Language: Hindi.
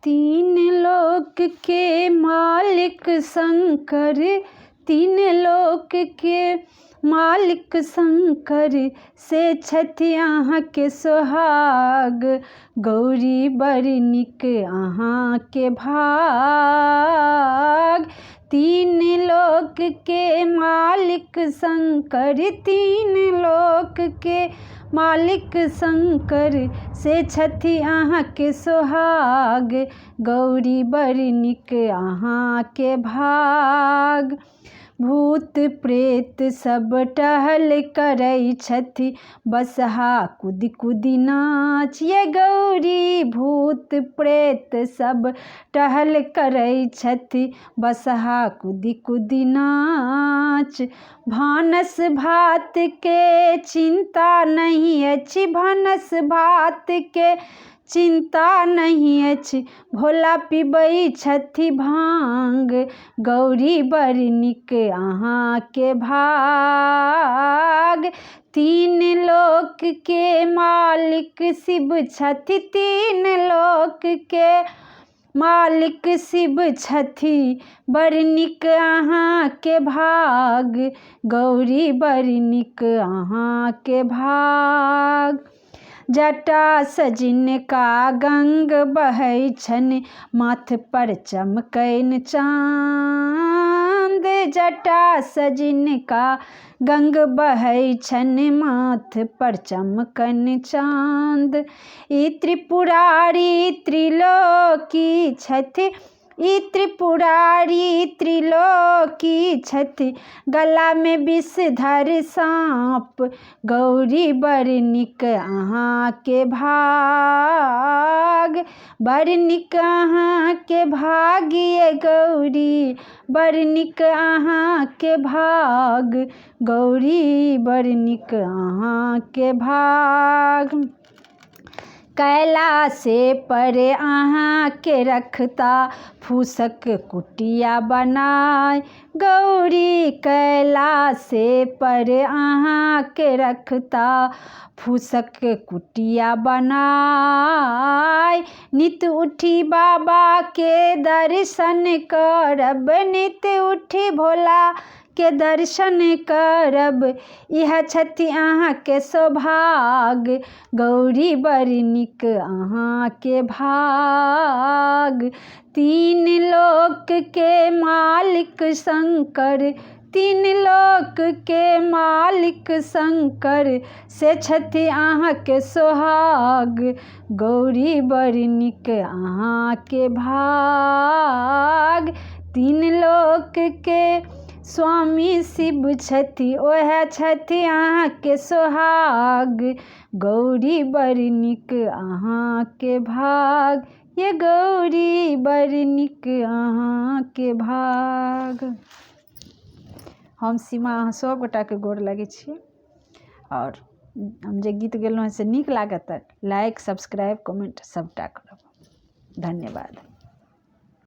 तीन लोक के मालिक शंकर, तीन लोक के मालिक शंकर से छथि अहाँके सोहाग। गौरी बड़ नीक अहाँके भाग। तीन लोक के मालिक शंकर, तीन लोक के मालिक शंकर से छथि अहाँके सोहाग। गौरी बड़ नीक अहाँके भाग। भूत प्रेत सब टहल करै छथि बसहा कुदि कुदि नाच। ये गौरी भूत प्रेत सब टहल करै छथि बसहा कुदि कुदि नाच। भानस भात के चिंता नहीं अछि, भानस भात के चिंता नहीं अछि, भोला पिबै छथि भांग। गौरी बड़ नीक अहाँके भाग। तीन लोक के मालिक शिव छथि, तीन लोक के मालिक शिव छथि, बड़ नीक अहाँके भाग। गौरी बड़ नीक अहाँके भाग। जटा सजिनका गंग बहै छनि, माथ पर चमकैन चाँद। जटा सजिनका गंग बहै छनि, माथ पर चमकैन चाँद। ई त्रिपुरारी त्रिलोकी छथि, ई त्रिपुरारी त्रिलोकी छथि, गला में विषधर साँप। गौरी बड़ नीक अहाँके भाग। बड़ नीक अहाँके भाग ये गौरी, बड़ नीक अहाँके भाग। गौरी बड़ नीक अहाँके भाग। कैलाशे पर अहाँके रखता फूसक कुटिया बनाय। गौरी कैलाशे पर अहाँके रखता फूसक कुटिया बनाय। नित उठी बाबा के दर्शन करब, नित उठी भोला के दर्शन करब, इह छथि अहाँके सौभाग। गौरी बड़ नीक अहाँके भाग। तीन लोक के मालिक शंकर, तीन लोक के मालिक शंकर से छथि अहाँके सोहाग। गौरी बड़ नीक अहाँके भाग। तीन लोक के स्वामी शिव छथि, ओहे छथि अहाँके सोहाग। गौरी बड़ नीक अहाँके भाग। ये गौरी बड़ नीक अहाँके भाग। हम सीमा अहाँ सब गोटाके गोर लगै छी। और हम जे गीत गेलहुँ से नीक लागत लाइक सब्सक्राइब कमेंट सबटा करब। धन्यवाद।